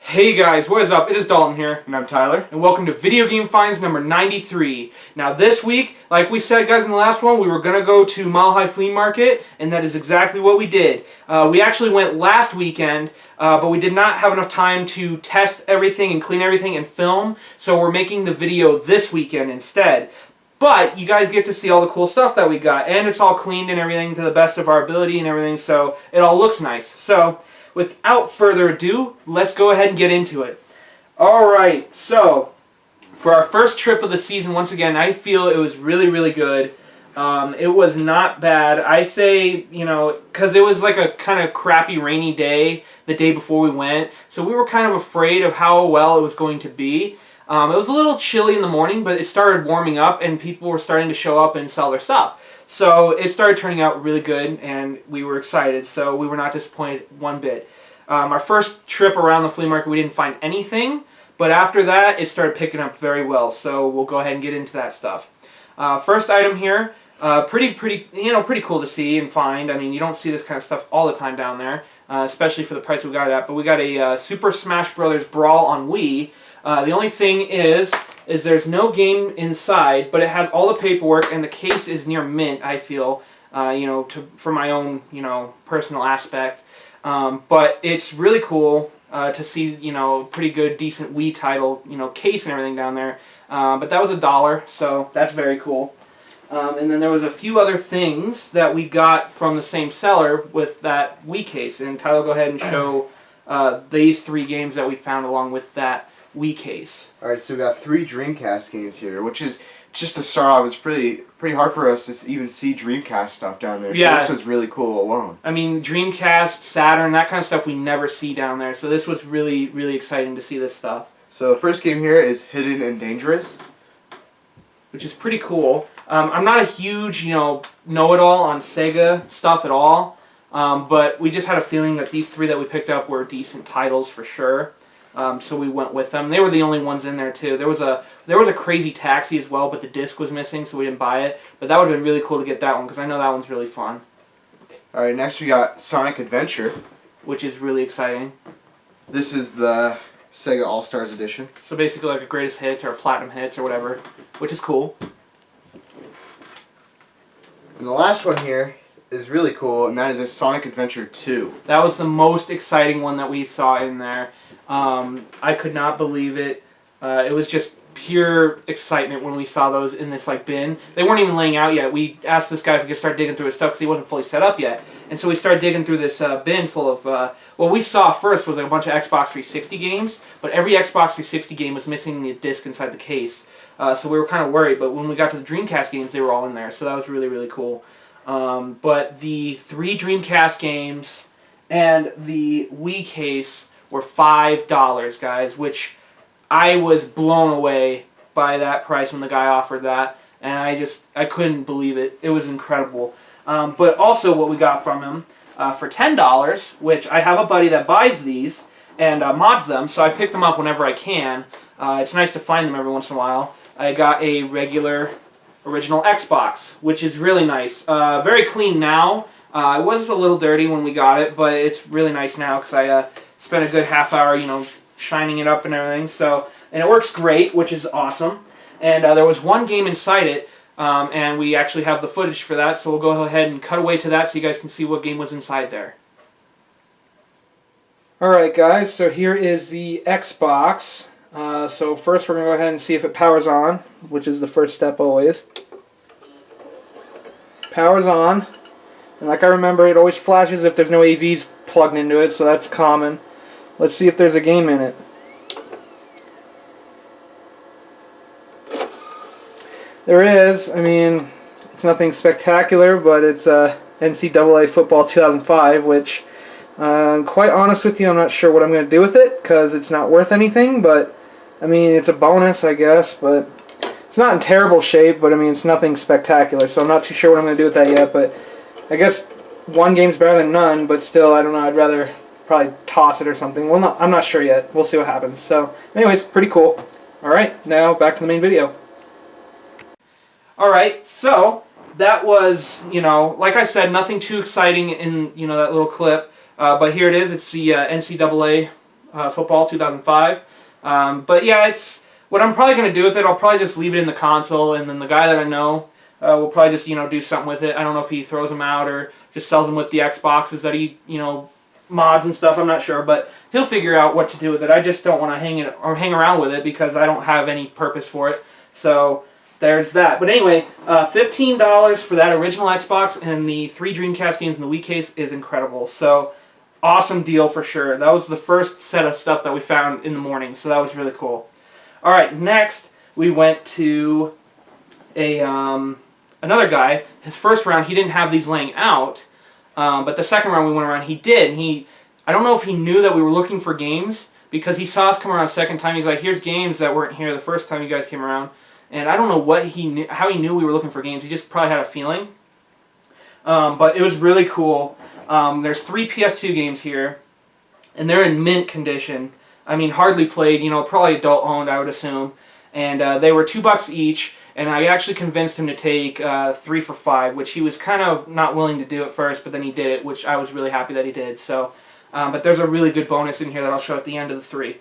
Hey guys, what is up? It is Dalton here. And I'm Tyler. And welcome to Video Game Finds number 93. Now this week, like we said guys in the last one, we were going to go to Mile High Flea Market, and that is exactly what we did. We actually went last weekend, but we did not have enough time to test everything and clean everything and film, so we're making the video this weekend instead. But you guys get to see all the cool stuff that we got, and it's all cleaned and everything to the best of our ability and everything, so it all looks nice. So without further ado, let's go ahead and get into it. Alright, so for our first trip of the season, once again, I feel it was really good. It was not bad. I say, you know, because it was like a kind of crappy rainy day the day before we went, so we were kind of afraid of how well it was going to be. It was a little chilly in the morning, but it started warming up and people were starting to show up and sell their stuff. So it started turning out really good and we were excited, so we were not disappointed one bit. Our first trip around the flea market we didn't find anything, but after that it started picking up very well, so we'll go ahead and get into that stuff. First item here, pretty cool to see and find. I mean, you don't see this kind of stuff all the time down there, especially for the price we got it at, but we got a Super Smash Bros. Brawl on Wii. The only thing is there's no game inside, but it has all the paperwork, and the case is near mint, I feel, for my own, personal aspect. But it's really cool to see, pretty good, decent Wii title, case and everything down there. But that was $1, so that's very cool. And then there was a few other things that we got from the same seller with that Wii case. And Tyler, go ahead and show these 3 games that we found along with that Wii case. Alright, so we got 3 Dreamcast games here, which is, just to start off, it's pretty hard for us to even see Dreamcast stuff down there. Yeah. So this was really cool alone. I mean, Dreamcast, Saturn, that kind of stuff we never see down there. So this was really exciting to see this stuff. So the first game here is Hidden and Dangerous, which is pretty cool. I'm not a huge, know-it-all on SEGA stuff at all, but we just had a feeling that these 3 that we picked up were decent titles for sure. So we went with them. They were the only ones in there too. There was a Crazy Taxi as well, but the disc was missing, so we didn't buy it. But that would have been really cool to get that one because I know that one's really fun. All right, next we got Sonic Adventure, which is really exciting. This is the SEGA All Stars Edition. So basically like a greatest hits or a platinum hits or whatever, which is cool. And the last one here is really cool, and that is a Sonic Adventure 2. That was the most exciting one that we saw in there. I could not believe it. It was just pure excitement when we saw those in this bin. They weren't even laying out yet. We asked this guy if we could start digging through his stuff because he wasn't fully set up yet. And so we started digging through this bin full of, what we saw first was a bunch of Xbox 360 games, but every Xbox 360 game was missing the disc inside the case. So we were kind of worried, but when we got to the Dreamcast games, they were all in there. So that was really cool. But the 3 Dreamcast games and the Wii case were $5, guys, which I was blown away by that price when the guy offered that, and I couldn't believe it. It was incredible. But also what we got from him for $10, which I have a buddy that buys these and mods them, so I pick them up whenever I can. It's nice to find them every once in a while. I got a regular original Xbox, which is really nice. Very clean now. It was a little dirty when we got it, but it's really nice now because I spent a good half hour, shining it up and everything. So, and it works great, which is awesome. And there was one game inside it, and we actually have the footage for that, so we'll go ahead and cut away to that so you guys can see what game was inside there. Alright guys, so here is the Xbox. So first we're going to go ahead and see if it powers on, which is the first step always. Powers on, and like I remember, it always flashes if there's no AVs plugged into it, so that's common. Let's see if there's a game in it. There is. I mean, it's nothing spectacular, but it's NCAA Football 2005, which, quite honest with you, I'm not sure what I'm going to do with it, because it's not worth anything, but I mean, it's a bonus, I guess, but it's not in terrible shape, but I mean, it's nothing spectacular, so I'm not too sure what I'm going to do with that yet, but I guess one game's better than none, but still, I don't know, I'd rather probably toss it or something. Well, no, I'm not sure yet. We'll see what happens. So, anyways, pretty cool. Alright, now back to the main video. Alright, so, that was, like I said, nothing too exciting in, that little clip, but here it is. It's the NCAA Football 2005. But yeah, it's what I'm probably going to do with it. I'll probably just leave it in the console, and then the guy that I know will probably just do something with it. I don't know if he throws them out or just sells them with the Xboxes that he mods and stuff. I'm not sure, but he'll figure out what to do with it. I just don't want to hang around with it because I don't have any purpose for it. So there's that. But anyway, $15 for that original Xbox and the 3 Dreamcast games in the Wii case is incredible. So awesome deal for sure. That was the first set of stuff that we found in the morning, so that was really cool. All right, next we went to another guy. His first round, he didn't have these laying out. But the second round we went around, he did. And I don't know if he knew that we were looking for games because he saw us come around the second time. He's like, here's games that weren't here the first time you guys came around. And I don't know how he knew we were looking for games. He just probably had a feeling. But it was really cool. There's 3 PS2 games here, and they're in mint condition. I mean, hardly played, probably adult owned, I would assume. And they were $2 each. And I actually convinced him to take 3 for $5, which he was kind of not willing to do at first, but then he did it, which I was really happy that he did. So, but there's a really good bonus in here that I'll show at the end of the 3.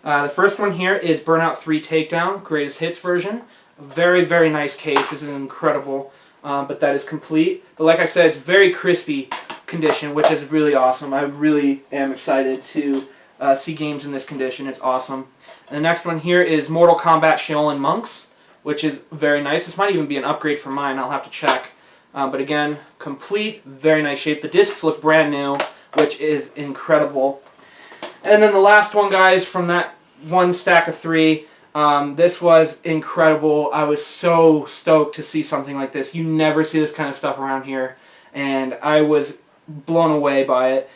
The first one here is Burnout 3 Takedown, Greatest Hits version. Very, very nice case. This is incredible, but that is complete. But like I said, it's very crispy condition, which is really awesome. I really am excited to see games in this condition. It's awesome. And the next one here is Mortal Kombat Shaolin Monks, which is very nice. This might even be an upgrade for mine. I'll have to check. But again, complete, very nice shape. The discs look brand new, which is incredible. And then the last one, guys, from that one stack of 3, this was incredible. I was so stoked to see something like this. You never see this kind of stuff around here, and I was blown away by it.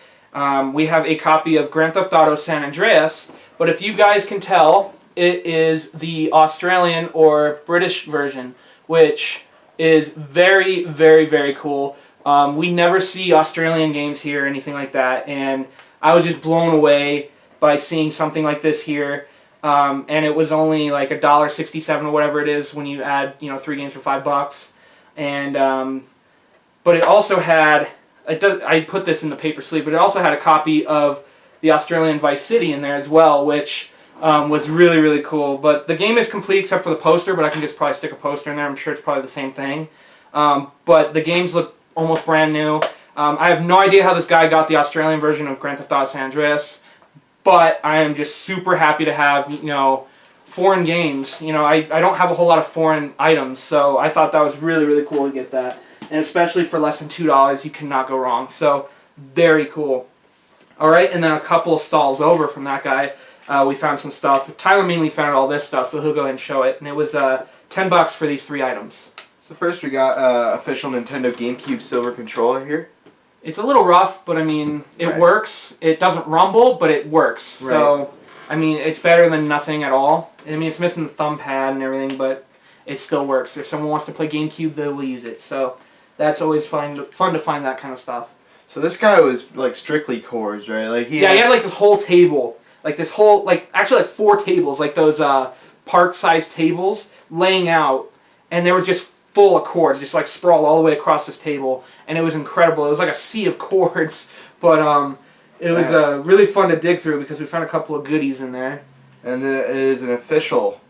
We have a copy of Grand Theft Auto San Andreas, but if you guys can tell, it is the Australian or British version, which is very, very, very cool. We never see Australian games here or anything like that, and I was just blown away by seeing something like this here. And it was only like $1.67 or whatever it is when you add 3 games for $5. And but it also had I put this in the paper sleeve, but it also had a copy of the Australian Vice City in there as well, which was really, really cool. But the game is complete except for the poster, but I can just probably stick a poster in there. I'm sure it's probably the same thing. But the games look almost brand new. I have no idea how this guy got the Australian version of Grand Theft Auto San Andreas, but I am just super happy to have, foreign games. I don't have a whole lot of foreign items, so I thought that was really, really cool to get that. And especially for less than $2, you cannot go wrong. So, very cool. Alright, and then a couple of stalls over from that guy, we found some stuff. Tyler mainly found all this stuff, so he'll go ahead and show it. And it was $10 for these 3 items. So first we got official Nintendo GameCube Silver controller here. It's a little rough, but I mean, it works. It doesn't rumble, but it works. Right. So, I mean, it's better than nothing at all. I mean, it's missing the thumb pad and everything, but it still works. If someone wants to play GameCube, they will use it. So, that's always fun to find that kind of stuff. So this guy was like strictly chords, right? Like he had like this whole table, like this whole actually like 4 tables, like those park-sized tables laying out, and they were just full of chords, just like sprawled all the way across this table, and it was incredible. It was like a sea of chords, but it was really fun to dig through because we found a couple of goodies in there. And it is an official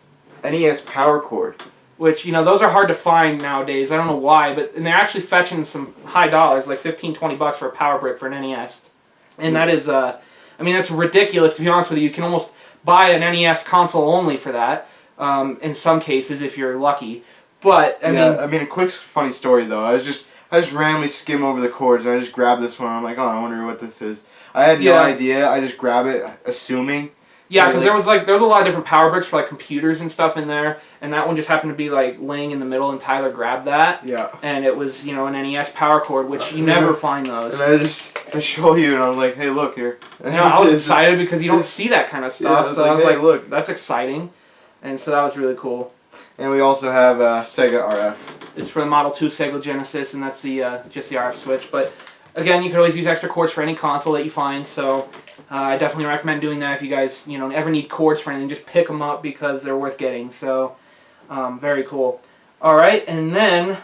NES power chord. Which, those are hard to find nowadays. I don't know why, and they're actually fetching some high dollars, like $15-20 for a power brick for an NES. And that is, I mean, that's ridiculous, to be honest with you. You can almost buy an NES console only for that, in some cases, if you're lucky. But, I mean, a quick funny story, though. I just randomly skim over the chords, and I just grabbed this one. I'm like, oh, I wonder what this is. I had no idea. I just grab it, assuming. Yeah, because there was a lot of different power bricks for like computers and stuff in there, and that one just happened to be like laying in the middle, and Tyler grabbed that. Yeah. And it was an NES power cord, which you never find those. And I show you, and I'm like, hey, look here. I was excited because you don't see that kind of stuff. Yeah, so I was like, look, that's exciting, and so that was really cool. And we also have SEGA RF. It's for the Model 2 Sega Genesis, and that's just the RF switch. But again, you could always use extra cords for any console that you find, so I definitely recommend doing that if you guys ever need cords for anything. Just pick them up because they're worth getting. So very cool. All right, and then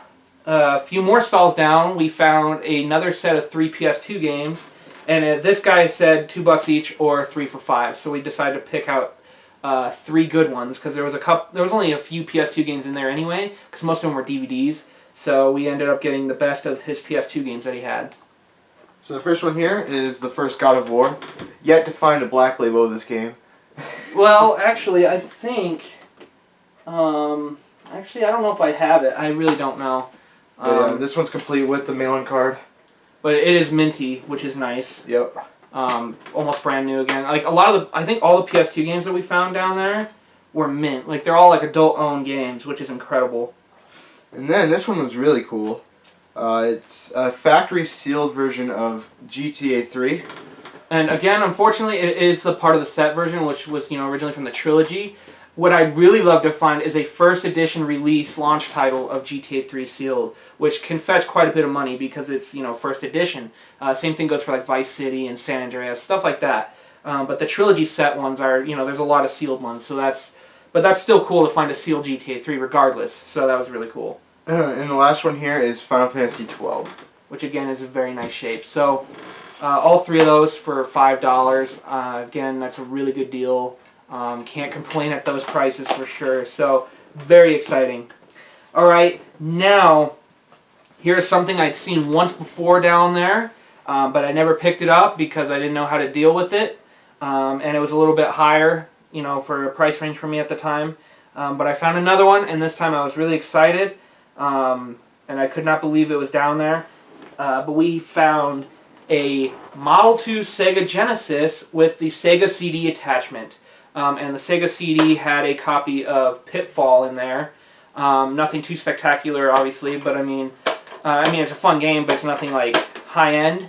a few more stalls down, we found another set of 3 PS2 games. And this guy said $2 each or 3 for $5. So we decided to pick out 3 good ones because there was only a few PS2 games in there anyway, because most of them were DVDs. So we ended up getting the best of his PS2 games that he had. So the first one here is the first God of War. Yet to find a black label of this game. Well, actually, I think... actually, I don't know if I have it. I really don't know. This one's complete with the mail-in card. But it is minty, which is nice. Yep. Almost brand new again. Like a lot of I think all the PS2 games that we found down there were mint. Like they're all like adult-owned games, which is incredible. And then this one was really cool. It's a factory-sealed version of GTA 3. And again, unfortunately, it is the part of the set version, which was originally from the trilogy. What I'd really love to find is a first edition release launch title of GTA 3 sealed, which can fetch quite a bit of money because it's first edition. Same thing goes for like Vice City and San Andreas, stuff like that. But the trilogy set ones are there's a lot of sealed ones, so that's still cool to find a sealed GTA 3 regardless. So that was really cool. And the last one here is Final Fantasy 12, which again is a very nice shape. So all 3 of those for $5. Again, that's a really good deal. Can't complain at those prices for sure. So, very exciting. Alright, now, here's something I'd seen once before down there, but I never picked it up because I didn't know how to deal with it. And it was a little bit higher, for a price range for me at the time. But I found another one, and this time I was really excited. And I could not believe it was down there. But we found a Model 2 Sega Genesis with the Sega CD attachment. And the Sega CD had a copy of Pitfall in there. Nothing too spectacular, obviously, but I mean, it's a fun game, but it's nothing like high end.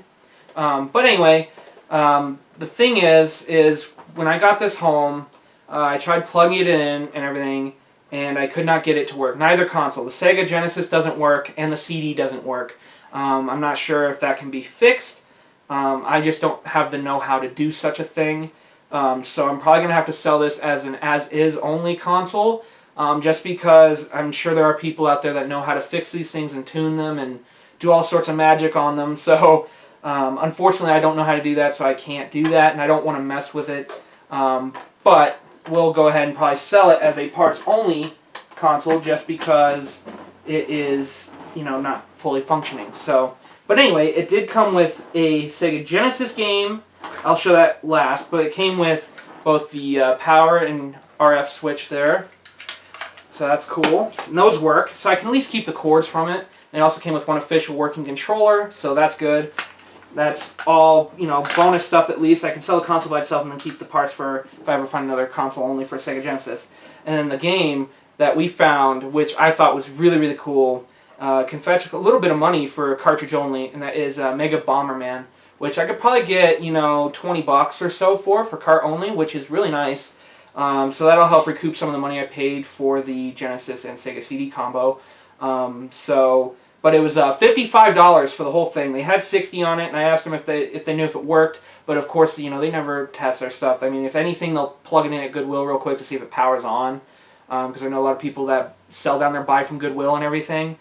But anyway, the thing is when I got this home, I tried plugging it in and everything, and I could not get it to work. Neither console. The Sega Genesis doesn't work, and the CD doesn't work. I'm not sure if that can be fixed. I just don't have the know-how to do such a thing. So I'm probably going to have to sell this as an as-is only console, just because I'm sure there are people out there that know how to fix these things and tune them and do all sorts of magic on them. So unfortunately I don't know how to do that, so I can't do that, and I don't want to mess with it. But we'll go ahead and probably sell it as a parts-only console just because it is, not fully functioning. So, but anyway, it did come with a Sega Genesis game. I'll show that last, but it came with both the power and RF switch there. So that's cool. And those work, so I can at least keep the cords from it. And it also came with one official working controller, so that's good. That's all, bonus stuff at least. I can sell the console by itself and then keep the parts for if I ever find another console only for Sega Genesis. And then the game that we found, which I thought was really, really cool, can fetch a little bit of money for a cartridge only, and that is Mega Bomberman, which I could probably get, $20 or so for cart only, which is really nice. So that'll help recoup some of the money I paid for the Genesis and Sega CD combo. But it was $55 for the whole thing. They had 60 on it, and I asked them if they knew if it worked. But of course, they never test their stuff. I mean, if anything, they'll plug it in at Goodwill real quick to see if it powers on. Because I know a lot of people that sell down there buy from Goodwill and everything.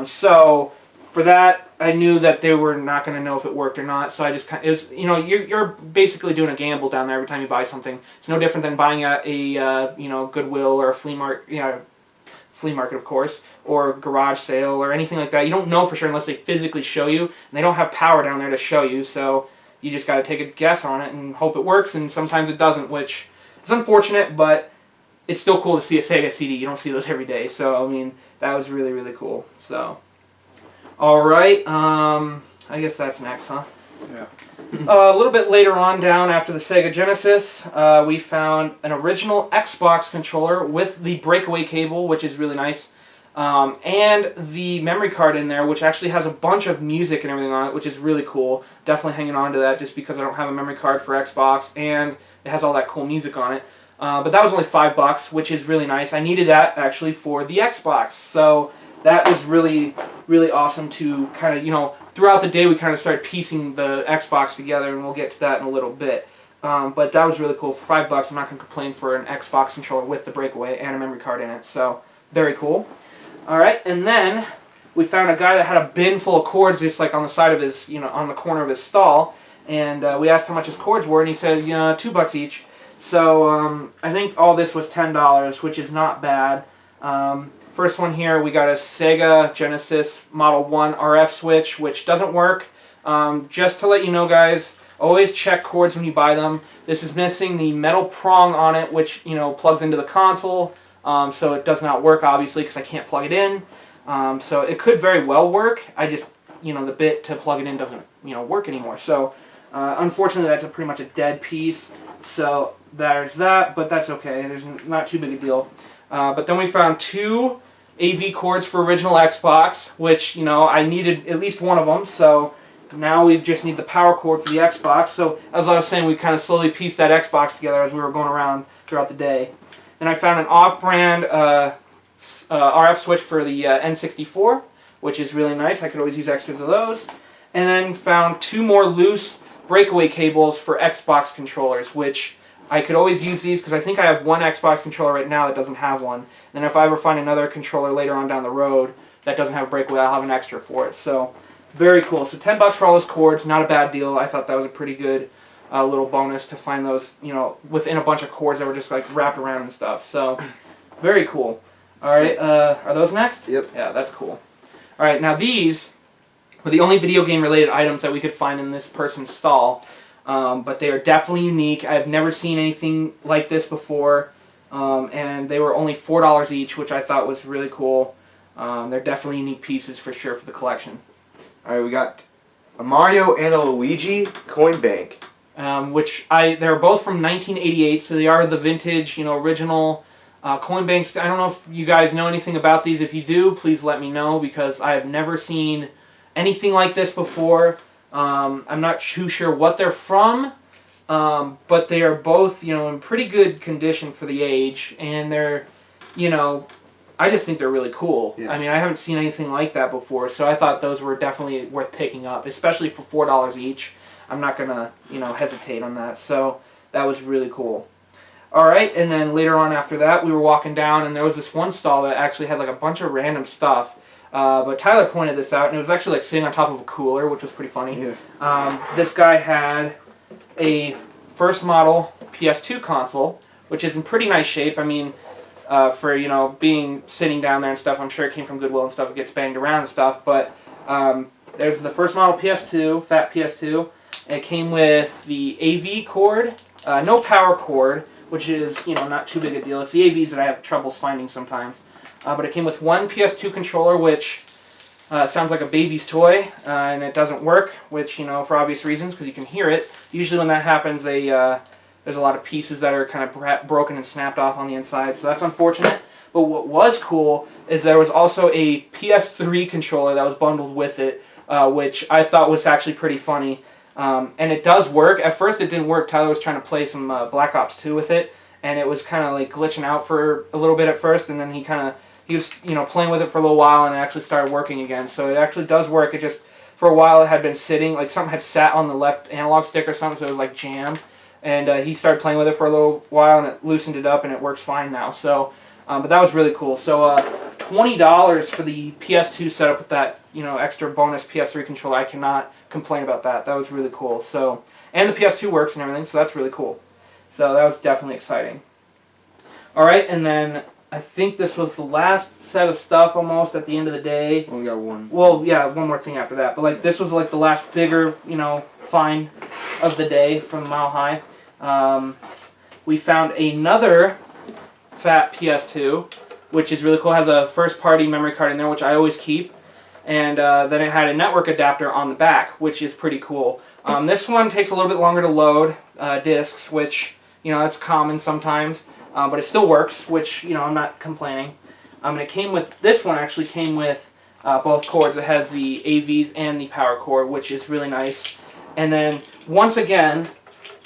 So for that, I knew that they were not going to know if it worked or not. So I just it was, you're basically doing a gamble down there every time you buy something. It's no different than buying at a Goodwill or a flea market, of course, or garage sale or anything like that. You don't know for sure unless they physically show you, and they don't have power down there to show you, so you just got to take a guess on it and hope it works, and sometimes it doesn't, which is unfortunate, but it's still cool to see a Sega CD. You don't see those every day, so, I mean, that was really, really cool. So, alright, I guess that's next, huh? Yeah. A little bit later on down after the Sega Genesis, we found an original Xbox controller with the breakaway cable, which is really nice, and the memory card in there, which actually has a bunch of music and everything on it, which is really cool. Definitely hanging on to that just because I don't have a memory card for Xbox, and it has all that cool music on it. But that was only $5, which is really nice. I needed that, actually, for the Xbox, so that was really, really awesome to kind of, throughout the day we kind of started piecing the Xbox together, and we'll get to that in a little bit. But that was really cool. For $5, I'm not going to complain for an Xbox controller with the breakaway and a memory card in it. So, very cool. Alright, and then we found a guy that had a bin full of cords just like on the side of his, on the corner of his stall. and we asked how much his cords were, and he said, yeah, $2 each. So I think all this was $10, which is not bad. First one here, we got a Sega Genesis Model 1 RF switch, which doesn't work. Just to let you know, guys, always check cords when you buy them. This is missing the metal prong on it, which, you know, plugs into the console. So it does not work, obviously, because I can't plug it in. So it could very well work. I just, you know, the bit to plug it in doesn't, you know, work anymore. So unfortunately, that's pretty much a dead piece. So there's that, but that's okay. There's not too big a deal. But then we found 2 AV cords for original Xbox, which, you know, I needed at least one of them. So now we just need the power cord for the Xbox. So as I was saying, we kind of slowly pieced that Xbox together as we were going around throughout the day. Then I found an off-brand RF switch for the N64, which is really nice. I could always use extras of those. And then found 2 more loose breakaway cables for Xbox controllers, which I could always use these because I think I have one Xbox controller right now that doesn't have one. And if I ever find another controller later on down the road that doesn't have a breakaway, I'll have an extra for it. So very cool. So $10 for all those cords, not a bad deal. I thought that was a pretty good little bonus to find those, you know, within a bunch of cords that were just like wrapped around and stuff. So very cool. All right, are those next? Yep. Yeah, that's cool. All right, now these were the only video game related items that we could find in this person's stall. But they are definitely unique. I've never seen anything like this before, and they were only $4 each, which I thought was really cool. They're definitely unique pieces for sure for the collection. Alright, we got a Mario and a Luigi coin bank. They're both from 1988, so they are the vintage, you know, original coin banks. I don't know if you guys know anything about these. If you do, please let me know, because I have never seen anything like this before. I'm not too sure what they're from, but they are both, you know, in pretty good condition for the age, and they're, you know, I just think they're really cool. Yeah. I mean, I haven't seen anything like that before, so I thought those were definitely worth picking up, especially for $4 each. I'm not gonna, you know, hesitate on that, so that was really cool. Alright, and then later on after that, we were walking down, and there was this one stall that actually had like a bunch of random stuff. But Tyler pointed this out, and it was actually like sitting on top of a cooler, which was pretty funny. Yeah. This guy had a first model PS2 console, which is in pretty nice shape. I mean, for, you know, being sitting down there and stuff, I'm sure it came from Goodwill and stuff. It gets banged around and stuff. But there's the first model PS2, fat PS2. And it came with the AV cord, no power cord, which is, you know, not too big a deal. It's the AVs that I have troubles finding sometimes. But it came with one PS2 controller, which sounds like a baby's toy, and it doesn't work, which, you know, for obvious reasons, because you can hear it. Usually when that happens, there's a lot of pieces that are kind of broken and snapped off on the inside, so that's unfortunate. But what was cool is there was also a PS3 controller that was bundled with it, which I thought was actually pretty funny. And it does work. At first it didn't work. Tyler was trying to play some Black Ops 2 with it, and it was kind of like glitching out for a little bit at first, and then he was, you know, playing with it for a little while, and it actually started working again. So it actually does work. It just, for a while, it had been sitting, like something had sat on the left analog stick or something, so it was like jammed. And he started playing with it for a little while, and it loosened it up, and it works fine now. So, but that was really cool. So $20 for the PS2 setup with that, you know, extra bonus PS3 controller. I cannot complain about that. That was really cool. So, and the PS2 works and everything, so that's really cool. So that was definitely exciting. All right, and then I think this was the last set of stuff almost at the end of the day. Only got one. Well, yeah, one more thing after that. But like this was like the last bigger, you know, find of the day from Mile High. We found another fat PS2, which is really cool. It has a first-party memory card in there, which I always keep. And then it had a network adapter on the back, which is pretty cool. This one takes a little bit longer to load discs, which, you know, that's common sometimes. But it still works, which, you know, I'm not complaining. And it came with, this one actually came with both cords. It has the AVs and the power cord, which is really nice. And then, once again,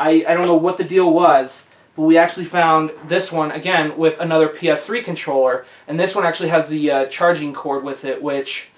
I don't know what the deal was, but we actually found this one, again, with another PS3 controller. And this one actually has the charging cord with it, which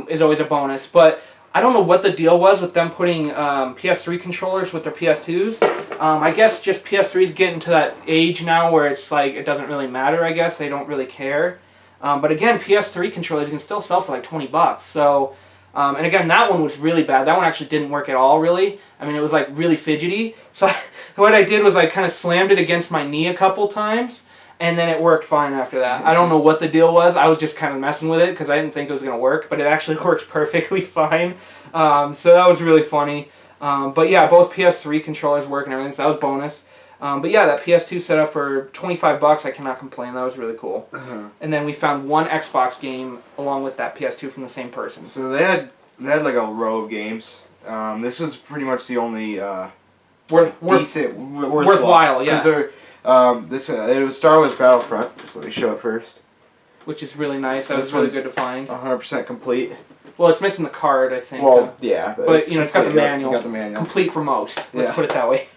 is always a bonus. But I don't know what the deal was with them putting PS3 controllers with their PS2s. I guess just PS3's getting to that age now where it's like, it doesn't really matter, I guess. They don't really care. But again, PS3 controllers you can still sell for like $20. So And again, that one was really bad. That one actually didn't work at all, really. I mean, it was like really fidgety. So what I did was I kind of slammed it against my knee a couple times, and then it worked fine after that. I don't know what the deal was. I was just kind of messing with it because I didn't think it was going to work, but it actually works perfectly fine. So that was really funny. But yeah, both PS3 controllers work and everything, so that was bonus. But yeah, that PS2 setup for $25, I cannot complain. That was really cool. And then we found one Xbox game along with that PS2 from the same person. So they had like a row of games. This was pretty much the only decent, worthwhile. Yeah. Because it was Star Wars Battlefront. Just let me show it first. Which is really nice. That was really good to find. 100% complete. Well, it's missing the card, I think. Well, yeah, but you know, it's got the manual. Got the manual. Complete for most. Let's put it that way.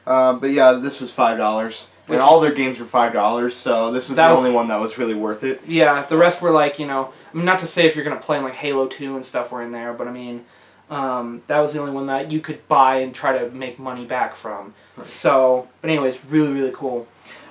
But yeah, this was $5, and all their games were $5. So this was the only one that was really worth it. Yeah, the rest were like, you know, I mean, not to say if you're gonna play like Halo 2 and stuff were in there, but I mean, that was the only one that you could buy and try to make money back from. So, but anyways, really, really cool.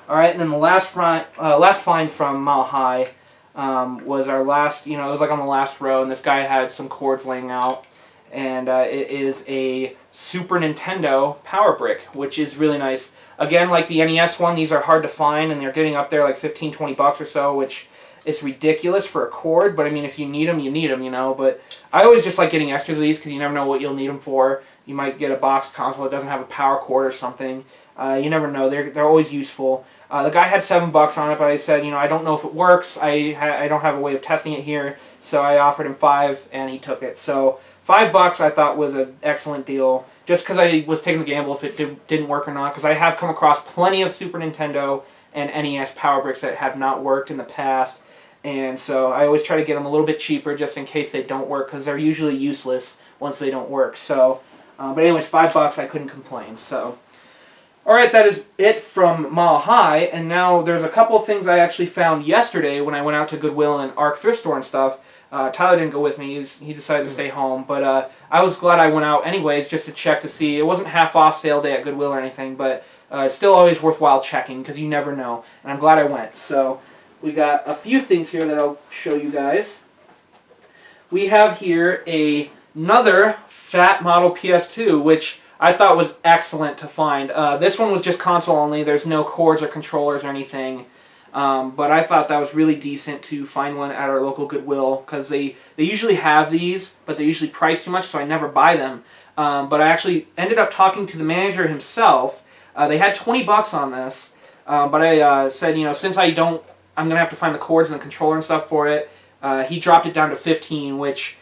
All right, and then the last find from Mile High was our last. You know, it was like on the last row, and this guy had some cords laying out, and it is a Super Nintendo Power Brick, which is really nice. Again, like the NES one, these are hard to find, and they're getting up there like $15-20 or so, which is ridiculous for a cord. But I mean, if you need them, you need them, you know. But I always just like getting extras of these because you never know what you'll need them for. You might get a boxed console that doesn't have a power cord or something. You never know. They're always useful. The guy had $7 on it, but I said, you know, I don't know if it works. I don't have a way of testing it here, so I offered him $5, and he took it. So $5 I thought was an excellent deal, just because I was taking the gamble if it didn't work or not, because I have come across plenty of Super Nintendo and NES Power Bricks that have not worked in the past, and so I always try to get them a little bit cheaper just in case they don't work, because they're usually useless once they don't work. So, but anyways, $5, I couldn't complain. So, all right, that is it from Mile High, and now there's a couple of things I actually found yesterday when I went out to Goodwill and Arc Thrift Store and stuff. Tyler didn't go with me. He decided to stay home. But I was glad I went out anyways just to check to see. It wasn't half-off sale day at Goodwill or anything, but it's still always worthwhile checking because you never know. And I'm glad I went. So we got a few things here that I'll show you guys. We have here another fat model PS2, which I thought was excellent to find. This one was just console only. There's no cords or controllers or anything. But I thought that was really decent to find one at our local Goodwill, because they usually have these, but they're usually priced too much, so I never buy them. But I actually ended up talking to the manager himself. They had $20 on this, but I said, you know, since I'm going to have to find the cords and the controller and stuff for it, he dropped it down to $15, which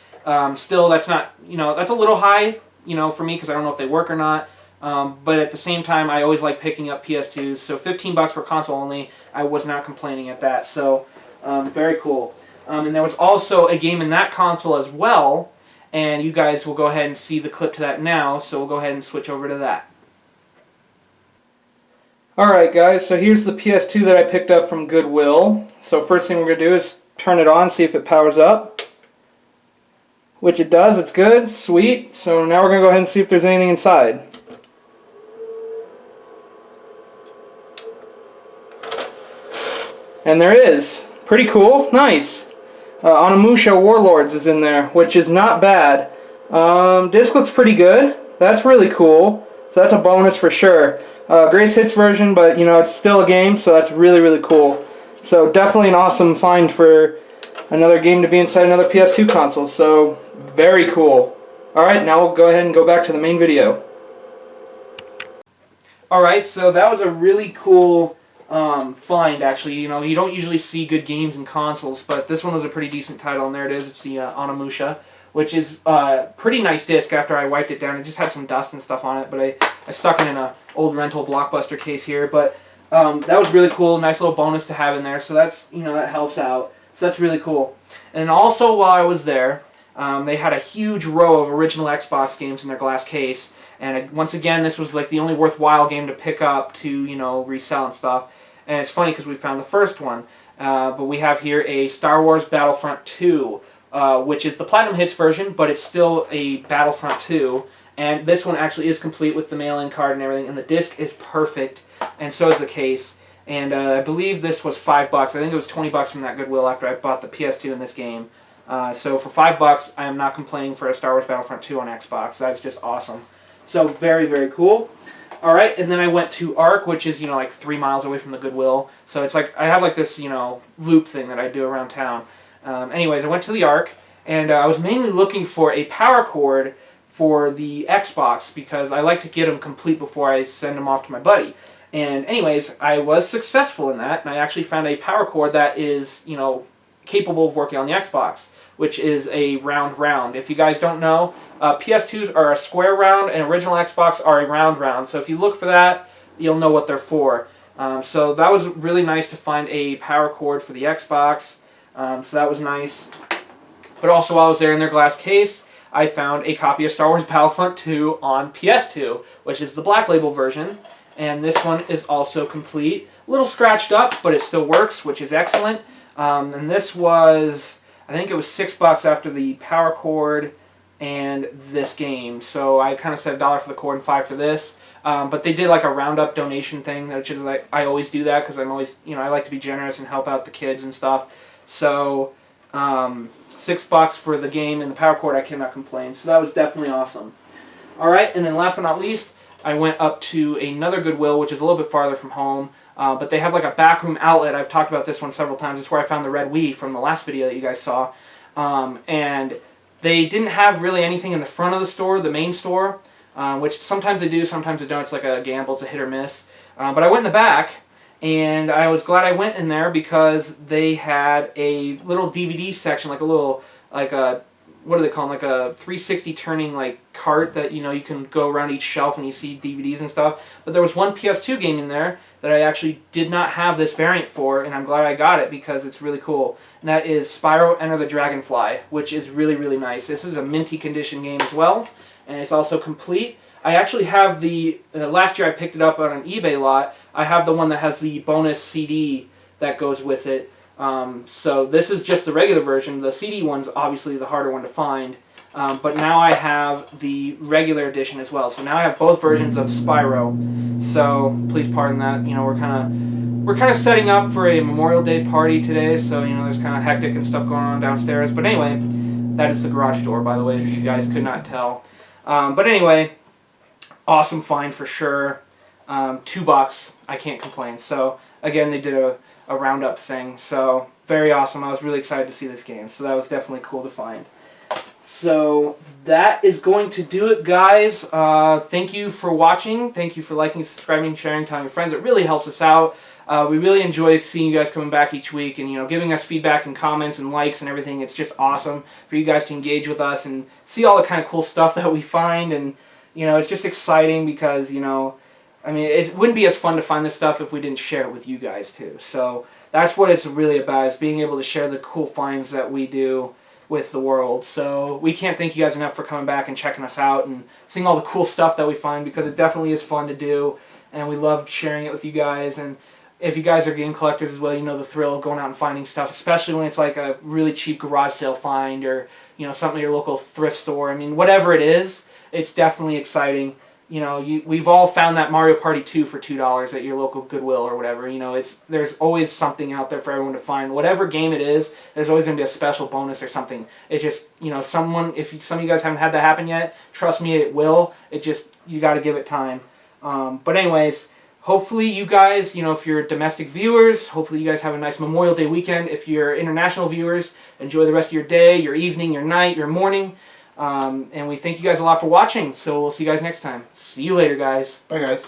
still, that's not, you know, that's a little high, you know, for me, because I don't know if they work or not. But at the same time, I always like picking up PS2s, so $15 for console only, I was not complaining at that, so very cool. And there was also a game in that console as well, and you guys will go ahead and see the clip to that now, so we'll go ahead and switch over to that. Alright guys, so here's the PS2 that I picked up from Goodwill. So first thing we're going to do is turn it on, see if it powers up. Which it does, it's good, sweet. So now we're going to go ahead and see if there's anything inside. And there is. Pretty cool. Nice. Onimusha Warlords is in there, which is not bad. Disc looks pretty good. That's really cool. So that's a bonus for sure. Greatest Hits version, but you know, it's still a game, so that's really, really cool. So definitely an awesome find for another game to be inside another PS2 console. So very cool. Alright, now we'll go ahead and go back to the main video. Alright, so that was a really cool find, actually. You know, you don't usually see good games in consoles, but this one was a pretty decent title, and there it is. It's the Onimusha, which is a pretty nice disc after I wiped it down. It just had some dust and stuff on it, but I stuck it in an old rental Blockbuster case here. But that was really cool. Nice little bonus to have in there, so that's, you know, that helps out. So that's really cool. And also, while I was there, they had a huge row of original Xbox games in their glass case. And once again, this was like the only worthwhile game to pick up to, you know, resell and stuff. And it's funny because we found the first one. But we have here a Star Wars Battlefront 2, which is the Platinum Hits version, but it's still a Battlefront 2. And this one actually is complete with the mail-in card and everything. And the disc is perfect, and so is the case. And I believe this was $5. I think it was $20 from that Goodwill after I bought the PS2 in this game. So for $5, I am not complaining for a Star Wars Battlefront 2 on Xbox. That's just awesome. So very, very cool. All right, and then I went to Arc, which is, like 3 miles away from the Goodwill. So it's like, I have like this, loop thing that I do around town. Anyways, I went to the Arc, and I was mainly looking for a power cord for the Xbox because I like to get them complete before I send them off to my buddy. And anyways, I was successful in that, and I actually found a power cord that is, capable of working on the Xbox, which is a round. If you guys don't know, PS2s are a square round, and original Xbox are a round. So if you look for that, you'll know what they're for. So that was really nice to find a power cord for the Xbox. So that was nice. But also while I was there in their glass case, I found a copy of Star Wars Battlefront 2 on PS2, which is the Black Label version. And this one is also complete. A little scratched up, but it still works, which is excellent. And this was, I think it was $6 after the power cord and this game. So I kind of said $1 for the cord and $5 for this. But they did like a roundup donation thing, which is like, I always do that because I'm always, I like to be generous and help out the kids and stuff. So $6 for the game and the power cord, I cannot complain. So that was definitely awesome. All right, and then last but not least, I went up to another Goodwill, which is a little bit farther from home, but they have like a backroom outlet. I've talked about this one several times. It's where I found the red Wii from the last video that you guys saw. And they didn't have really anything in the front of the store, the main store, which sometimes they do, sometimes they don't. It's like a gamble, it's a hit or miss. But I went in the back, and I was glad I went in there because they had a little DVD section, like a little, like a, what do they call them, like a 360 turning like cart that you can go around each shelf and you see DVDs and stuff. But there was one PS2 game in there that I actually did not have this variant for, and I'm glad I got it because it's really cool. And that is Spyro Enter the Dragonfly, which is really, really nice. This is a minty condition game as well, and it's also complete. I actually have the, last year I picked it up on an eBay lot. I have the one that has the bonus CD that goes with it. So this is just the regular version. The CD one's obviously the harder one to find. But now I have the regular edition as well. So now I have both versions of Spyro. So please pardon that. We're kind of setting up for a Memorial Day party today. So there's kind of hectic and stuff going on downstairs. But anyway, that is the garage door, by the way, if you guys could not tell. But anyway, awesome find for sure. $2, I can't complain. So again, they did a roundup thing, so very awesome. I was really excited to see this game, so that was definitely cool to find. So that is going to do it, guys. Thank you for watching. Thank you for liking, subscribing, sharing, telling your friends. It really helps us out. We really enjoy seeing you guys coming back each week and giving us feedback and comments and likes and everything. It's just awesome for you guys to engage with us and see all the kind of cool stuff that we find, and it's just exciting because I mean, it wouldn't be as fun to find this stuff if we didn't share it with you guys too. So that's what it's really about, is being able to share the cool finds that we do with the world. So we can't thank you guys enough for coming back and checking us out and seeing all the cool stuff that we find, because it definitely is fun to do, and we love sharing it with you guys. And if you guys are game collectors as well, the thrill of going out and finding stuff, especially when it's like a really cheap garage sale find or something at your local thrift store. I mean, whatever it is, it's definitely exciting. We've all found that Mario Party 2 for $2 at your local Goodwill or whatever. There's always something out there for everyone to find. Whatever game it is, there's always going to be a special bonus or something. It just, if some of you guys haven't had that happen yet, trust me, it will. You got to give it time. But anyways, hopefully you guys, if you're domestic viewers, hopefully you guys have a nice Memorial Day weekend. If you're international viewers, enjoy the rest of your day, your evening, your night, your morning. And we thank you guys a lot for watching, so we'll see you guys next time. See you later, guys. Bye, guys.